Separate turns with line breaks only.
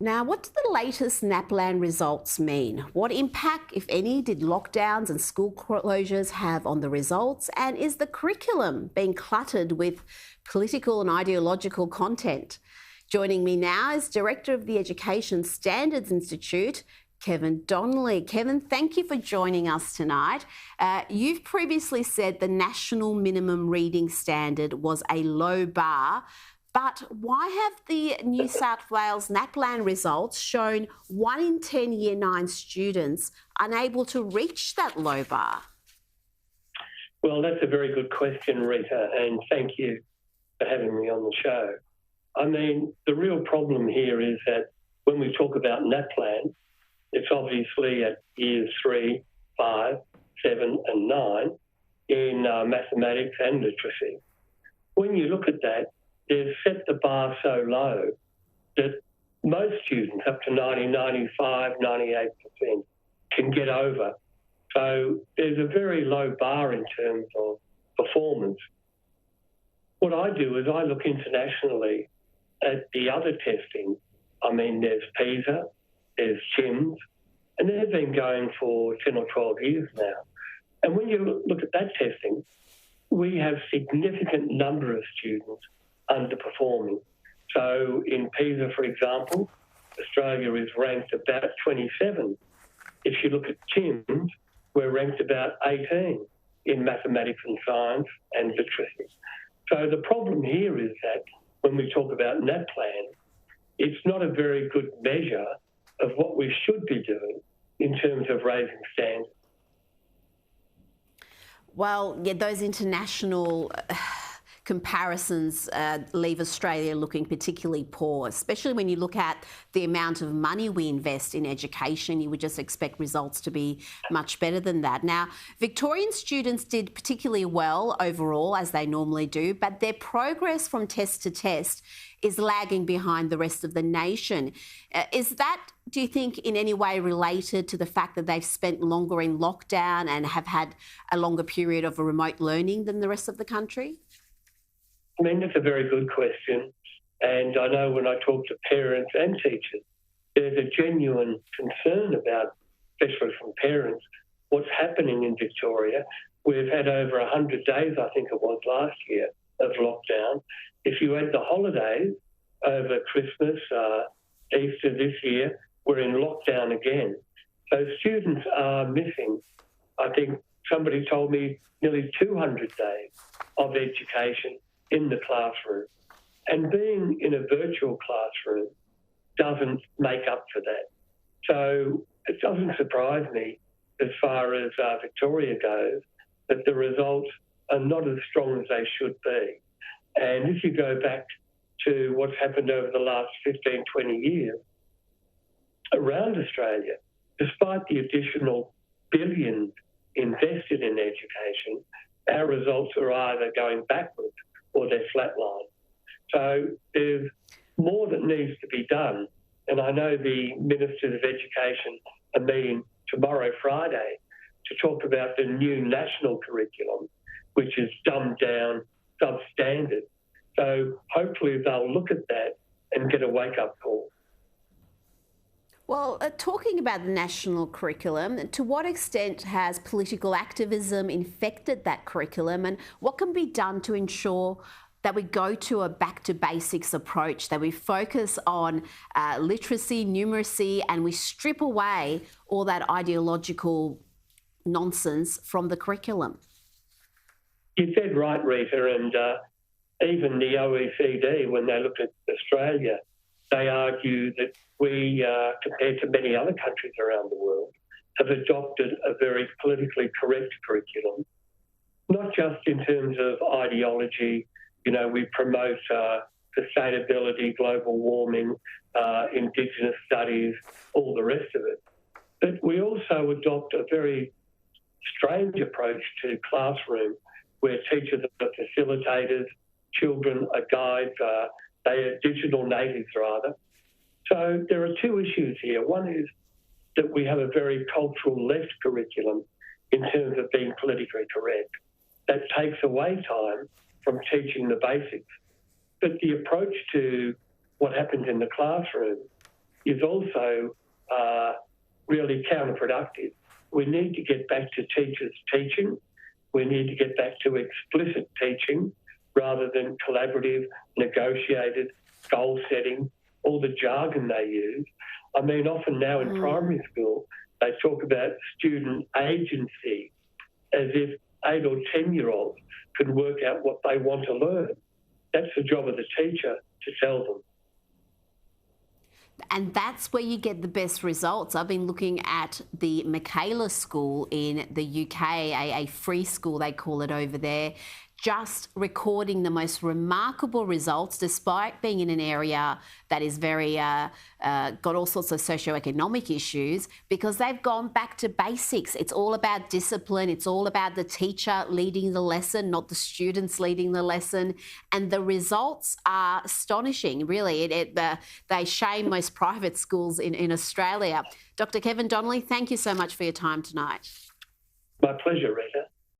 Now, what do the latest NAPLAN results mean? What impact, if any, did lockdowns and school closures have on the results? And is the curriculum being cluttered with political and ideological content? Joining me now is Director of the Education Standards Institute, Kevin Donnelly. Kevin, thank you for joining us tonight. You've previously said the national minimum reading standard was a low bar. But why have the New South Wales NAPLAN results shown 1 in 10 Year 9 students unable to reach that low bar?
Well, that's a very good question, Rita, and thank you for having me on the show. I mean, the real problem here is that when we talk about NAPLAN, it's obviously at years 3, 5, 7 and 9 in mathematics and literacy. When you look at that, they've set the bar so low that most students, up to 90, 95, 98%, can get over. So there's a very low bar in terms of performance. What I do is I look internationally at the other testing. I mean, there's PISA, there's CHIMS, and they've been going for 10 or 12 years now. And when you look at that testing, we have significant number of students underperforming. So in PISA, for example, Australia is ranked about 27. If you look at CHIMS, we're ranked about 18 in mathematics and science and literacy. So the problem here is that when we talk about NAPLAN, it's not a very good measure of what we should be doing in terms of raising standards.
Well, yeah, those international comparisons leave Australia looking particularly poor, especially when you look at the amount of money we invest in education. You would just expect results to be much better than that. Now, Victorian students did particularly well overall, as they normally do, but their progress from test to test is lagging behind the rest of the nation. Is that, do you think, in any way related to the fact that they've spent longer in lockdown and have had a longer period of remote learning than the rest of the country?
I mean, that's a very good question. And I know when I talk to parents and teachers, there's a genuine concern about, especially from parents, what's happening in Victoria. We've had over 100 days, I think it was last year, of lockdown. If you add the holidays over Christmas, Easter this year, we're in lockdown again. So students are missing, I think somebody told me, nearly 200 days of education in the classroom. And being in a virtual classroom doesn't make up for that. So it doesn't surprise me, as far as Victoria goes, that the results are not as strong as they should be. And if you go back to what's happened over the last 15, 20 years, around Australia, despite the additional billions invested in education, our results are either going backwards or they're flatlined. So there's more that needs to be done. And I know the Ministers of Education are meeting tomorrow, Friday, to talk about the new national curriculum, which is dumbed down, substandard. So hopefully they'll look at that and get a wake-up call.
Well, talking about the national curriculum, to what extent has political activism infected that curriculum, and what can be done to ensure that we go to a back-to-basics approach, that we focus on literacy, numeracy, and we strip away all that ideological nonsense from the curriculum?
You said right, Rita, and even the OECD, when they look at Australia, they argue that we, compared to many other countries around the world, have adopted a very politically correct curriculum, not just in terms of ideology. You know, we promote sustainability, global warming, Indigenous studies, all the rest of it. But we also adopt a very strange approach to classroom where teachers are facilitators, children are guides, they are digital natives rather. So there are two issues here. One is that we have a very cultural left curriculum in terms of being politically correct. That takes away time from teaching the basics. But the approach to what happens in the classroom is also really counterproductive. We need to get back to teachers teaching. We need to get back to explicit teaching rather than collaborative, negotiated, goal setting, all the jargon they use. I mean, often now in primary school, they talk about student agency as if 8 or 10-year-olds can work out what they want to learn. That's the job of the teacher to tell them.
And that's where you get the best results. I've been looking at the Michaela School in the UK, a free school they call it over there, just recording the most remarkable results despite being in an area that is very, got all sorts of socioeconomic issues, because they've gone back to basics. It's all about discipline. It's all about the teacher leading the lesson, not the students leading the lesson. And the results are astonishing, really. They shame most private schools in Australia. Dr. Kevin Donnelly, thank you so much for your time tonight.
My pleasure, Rita.